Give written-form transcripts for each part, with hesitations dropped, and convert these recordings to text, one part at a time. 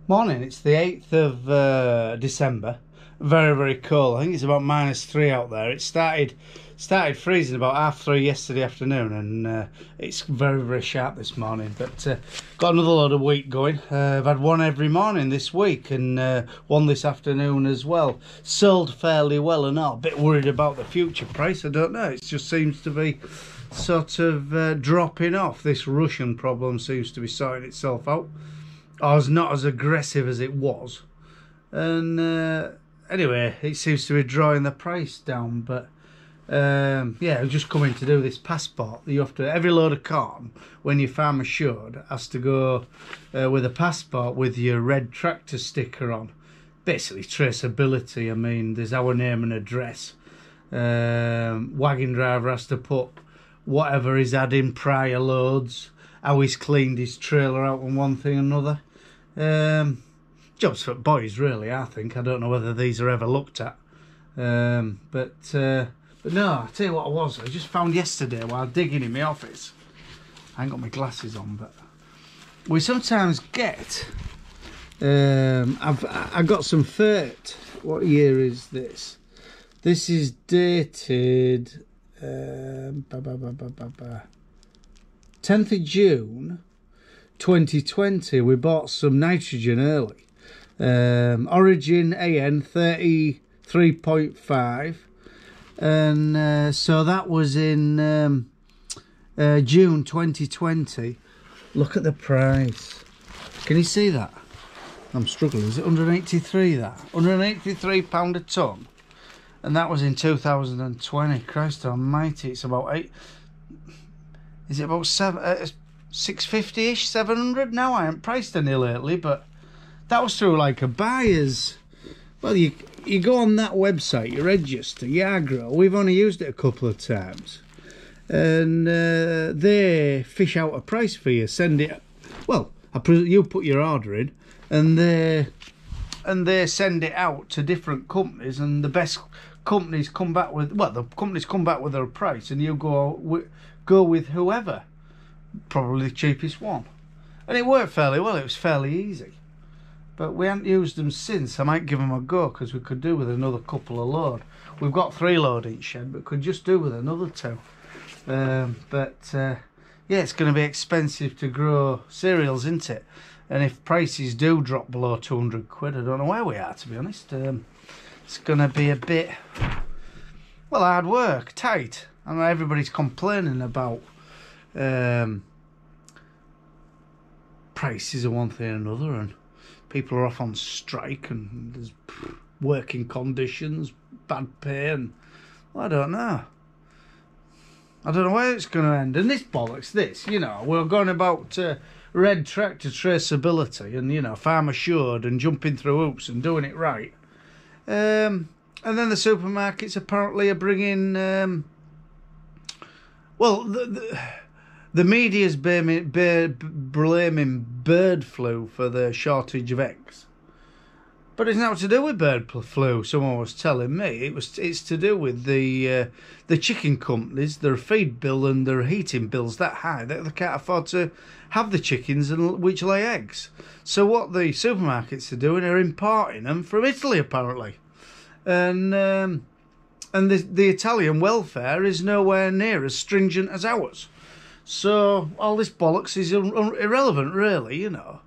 Morning, it's the 8th of December. Very, very cold. I think it's about -3 out there. It started freezing about 3:30 yesterday afternoon, and it's very, very sharp this morning. But got another load of wheat going. I've had one every morning this week, and one this afternoon as well. Sold fairly well and all. A bit worried about the future price. I don't know. It just seems to be sort of dropping off. This Russian problem seems to be sorting itself out. I was not as aggressive as it was, and anyway, it seems to be drawing the price down. But yeah, I'm just coming to do this passport. You have to, every load of corn, when your farm assured, has to go with a passport with your red tractor sticker on. Basically traceability. I mean, there's our name and address. Wagon driver has to put whatever he's had in prior loads, how he's cleaned his trailer out, and one thing and another. Jobs for boys, really. I think. I don't know whether these are ever looked at, but no. I tell you what, I just found yesterday while digging in my office. I ain't got my glasses on, but we sometimes get. I got some fert. What year is this? This is dated 10th of June 2020. We bought some nitrogen early. Origin AN 33.5, and so that was in June 2020. Look at the price. Can you see that? I'm struggling. Is it 183? That £183 a tonne, and that was in 2020. Christ almighty, it's about 8. Is it about 650-ish, 700 now? I haven't priced any lately, but that was through like a buyer's. Well, you go on that website, you register, you aggro. We've only used it a couple of times, and they fish out a price for you. Send it. Well, you put your order in, and they send it out to different companies, and the best companies come back with. Well, the companies come back with their price, and you go with whoever. Probably the cheapest one, and it worked fairly well. It was fairly easy, but we haven't used them since. I might give them a go, because we could do with another couple of load. We've got 3 load each shed, but could just do with another 2. Yeah, it's going to be expensive to grow cereals, isn't it? And if prices do drop below 200 quid, I don't know where we are, to be honest. It's going to be a bit, well, hard work, tight. I know everybody's complaining about prices are one thing and another, and people are off on strike, and there's working conditions, bad pay, and well, I don't know where it's going to end. And this bollocks, we're going about red tractor traceability, and farm assured, and jumping through hoops and doing it right, and then the supermarkets apparently are bringing well, the media's blaming bird flu for the shortage of eggs, but it's not to do with bird flu. Someone was telling me it's to do with the chicken companies. Their feed bill and their heating bills that high that they can't afford to have the chickens and which lay eggs. So what the supermarkets are doing are importing them from Italy apparently, and the Italian welfare is nowhere near as stringent as ours. So all this bollocks is irrelevant, really. I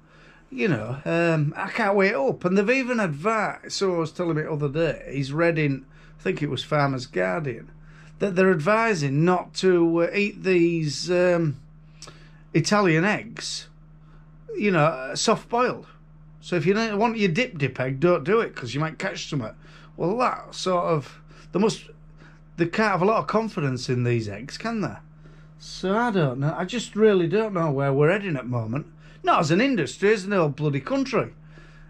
can't wait up. And they've even advised. So I was telling me the other day, he's read in, I think it was Farmer's Guardian, that they're advising not to eat these Italian eggs, soft boiled. So if you don't want your dip egg, don't do it, because you might catch something. Well, that sort of, they can't have a lot of confidence in these eggs, can they? So I don't know. I just really don't know where we're heading at the moment. Not as an industry, as an old bloody country.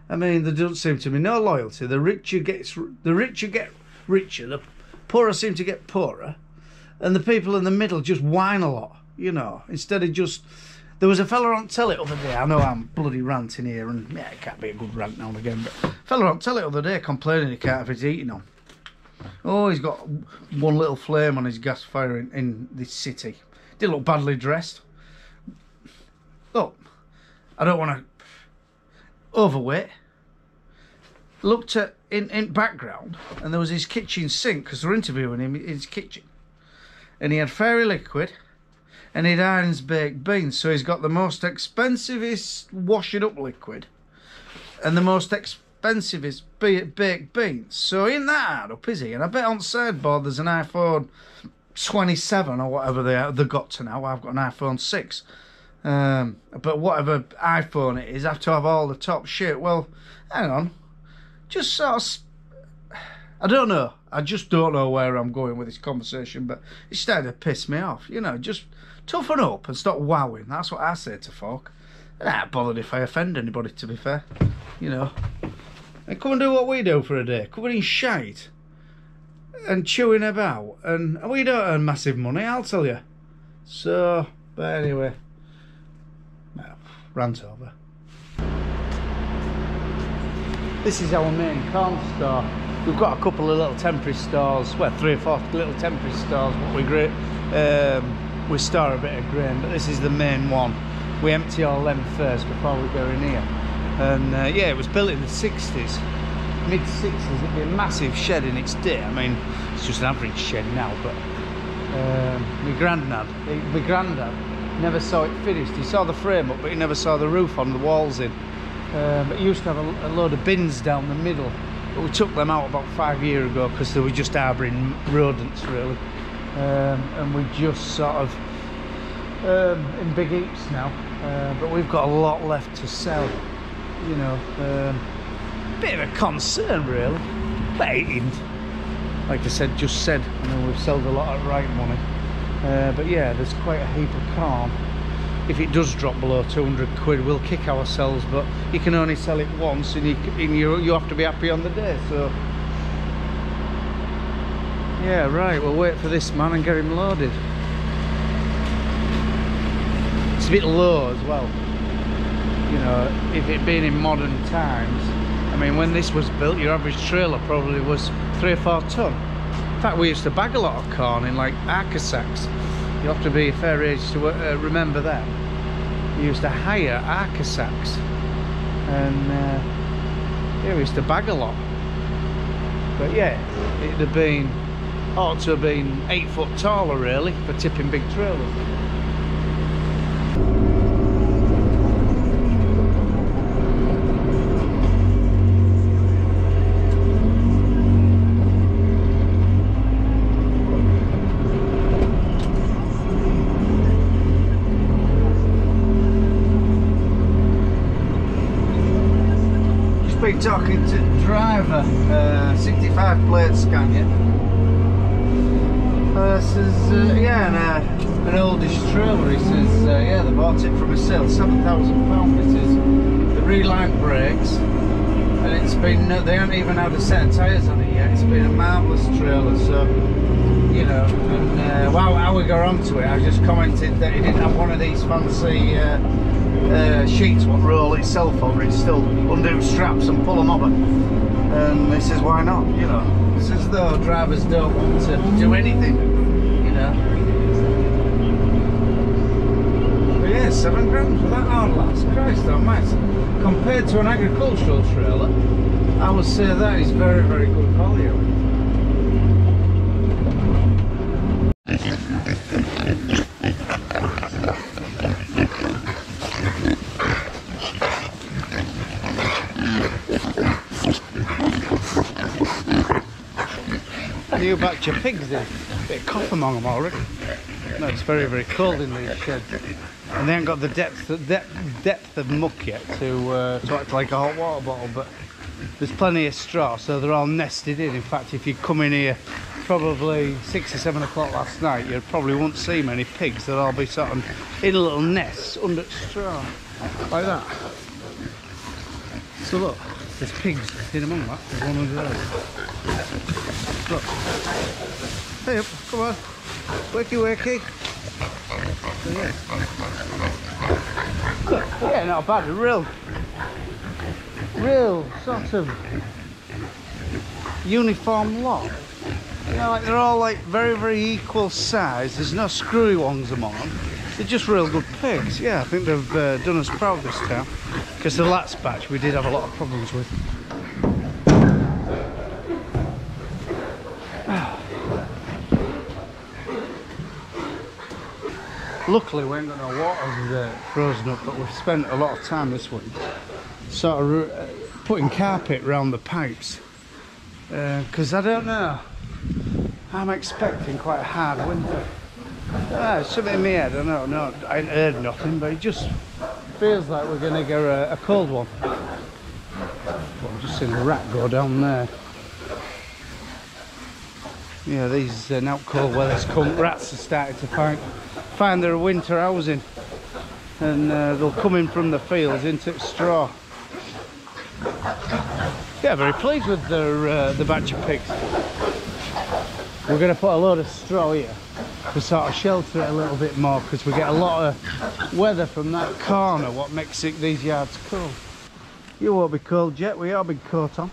I mean, there doesn't seem to be no loyalty. The richer get richer, the poorer seem to get poorer, and the people in the middle just whine a lot. Instead of just. There was a fella on telly the other day. I know I'm bloody ranting here, and yeah, it can't be a good rant now and again. But a fella on telly the other day complaining he can't have his heating on. Oh, he's got one little flame on his gas fire in this city. Did look badly dressed. Look, I don't want to. overweight. Looked at in background, and there was his kitchen sink because we're interviewing him in his kitchen, and he had fairy liquid, and he'd Heinz baked beans. So he's got the most expensivest washing up liquid, and the most expensivest baked beans. So ain't that hard up, is he? And I bet on sideboard there's an iPhone 27 or whatever they got to now. I've got an iPhone 6. But whatever iPhone it is, I have to have all the top shit. Well, hang on. Just sort of, I don't know. I just don't know where I'm going with this conversation, but it's starting to piss me off. You know, just toughen up and stop wowing. That's what I say to folk. I'm not bothered if I offend anybody, to be fair. You know. And come and do what we do for a day. Covered in shite. And chewing about. And we don't earn massive money, I'll tell you. So, but anyway. Well, rant over. This is our main corn store. We've got a couple of little temporary stores, well, 3 or 4 little temporary stores, but we store a bit of grain, but this is the main one. We empty all them first before we go in here. And yeah, it was built in the 60s, mid-60s. It'd be a massive shed in its day. I mean, it's just an average shed now, but my granddad never saw it finished. He saw the frame up, but he never saw the roof on the walls in. But he used to have a load of bins down the middle, but we took them out about 5 years ago because they were just harbouring rodents, really. And we just sort of in big heaps now, but we've got a lot left to sell. You know, bit of a concern, really. But it isn't. Like I said, I know we've sold a lot at right money, but yeah, there's quite a heap of corn. If it does drop below 200 quid, we'll kick ourselves, but you can only sell it once, and you have to be happy on the day. So yeah, right, we'll wait for this man and get him loaded. It's a bit low as well, you know, if it being in modern times. I mean, when this was built, your average trailer probably was 3 or 4 ton. In fact, we used to bag a lot of corn in like Arca sacks. You have to be a fair age to remember that. You used to hire Arca sacks, and yeah, we used to bag a lot. But yeah, it'd have been, ought to have been 8 foot taller really for tipping big trailers. Been talking to driver, 65 plate Scania. Says yeah, an oldish trailer. He says yeah, they bought it from a sale, £7,000. It is the reline brakes, and it's been they haven't even had a set of tyres on it yet. It's been a marvellous trailer. So you know, and while we got onto it, I just commented that he didn't have one of these fancy sheets what roll itself over. It's still undo straps and pull them over, and he says why not, you know. It's as though drivers don't want to do anything, you know. But yeah, £7 for that hard lass, Christ almighty. Compared to an agricultural trailer, I would say that is very, very good value. New batch of pigs in. Bit of cough among them already. No, it's very, very cold in these sheds, and they haven't got the depth of muck yet to act like a hot water bottle. But there's plenty of straw, so they're all nested in. In fact, if you come in here probably 6 or 7 o'clock last night, you probably won't see many pigs. They'll all be sort of in little nests under straw, like that. So look, there's pigs in among that. There's one under there. Look. Hey up, come on. Wakey wakey. So, yeah. Look, yeah, not bad. A real sort of uniform lot. You know, like they're all like very, very equal size. There's no screwy ones among them. They're just real good pigs. Yeah, I think they've done us proud this time. because the last batch we did have a lot of problems with. Luckily we ain't got no water frozen up, but we've spent a lot of time this week sort of putting carpet around the pipes, because I don't know, I'm expecting quite a hard winter. Something in my head, I don't know, I ain't heard nothing, but it just feels like we're going to get a cold one. Well, I've just seen a rat go down there. Yeah, these now cold weather's come, rats are starting to find their winter housing, and they'll come in from the fields into straw. Yeah, very pleased with the batch of pigs. We're going to put a load of straw here to sort of shelter it a little bit more, because we get a lot of weather from that corner, what makes these yards cold. You won't be cold yet, we are big coat on.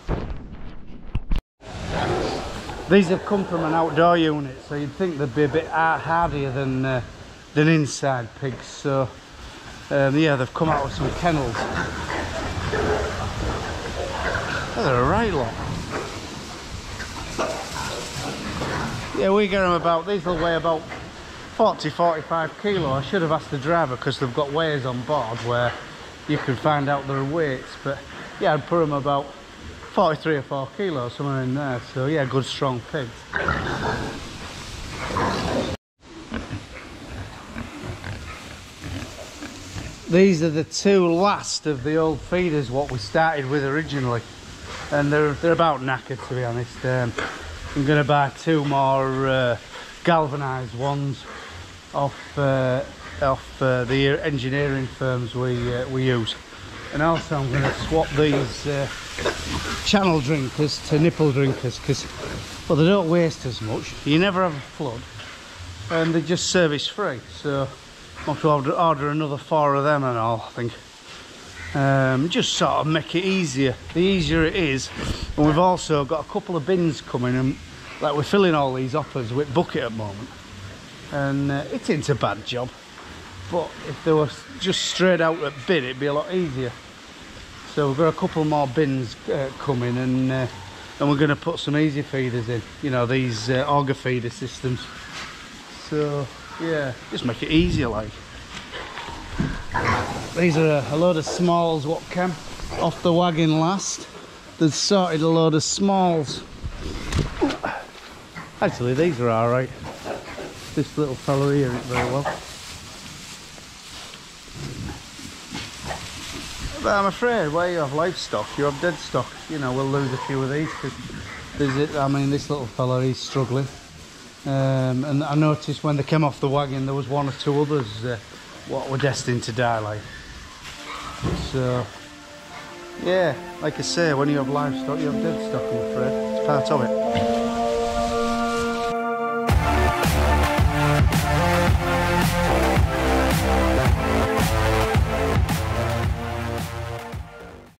These have come from an outdoor unit, so you'd think they'd be a bit hardier than inside pigs. So yeah, they've come out with some kennels. Oh, they're a right lot. Yeah, we get them about, these will weigh about 40-45 kilo. I should have asked the driver, because they've got weighers on board where you can find out their weights, but yeah, I'd put them about 43 or 4 kilos, somewhere in there. So yeah, good strong pigs. These are the two last of the old feeders what we started with originally, and they're about knackered, to be honest. I'm going to buy 2 more galvanised ones off the engineering firms we use, and also I'm going to swap these channel drinkers to nipple drinkers, because well, they don't waste as much, you never have a flood, and they're just service free. So I'll have to order another 4 of them and all, I think. Just sort of make it easier. The easier it is, and we've also got a couple of bins coming, and like we're filling all these hoppers with bucket at the moment, and it ain't a bad job, but if they were just straight out at bin, it'd be a lot easier. So we've got a couple more bins coming, and we're going to put some easy feeders in, you know, these auger feeder systems. So yeah, just make it easier like. These are a load of smalls what came off the wagon last. They've sorted a load of smalls. Actually, these are alright. This little fellow here isn't very well. But I'm afraid where you have livestock, you have dead stock. You know, we'll lose a few of these, because I mean, this little fellow, he's struggling. And I noticed when they came off the wagon, there was 1 or 2 others what were destined to die, like. So yeah, like I say, when you have livestock, you have dead stock, I'm afraid. It's part of it.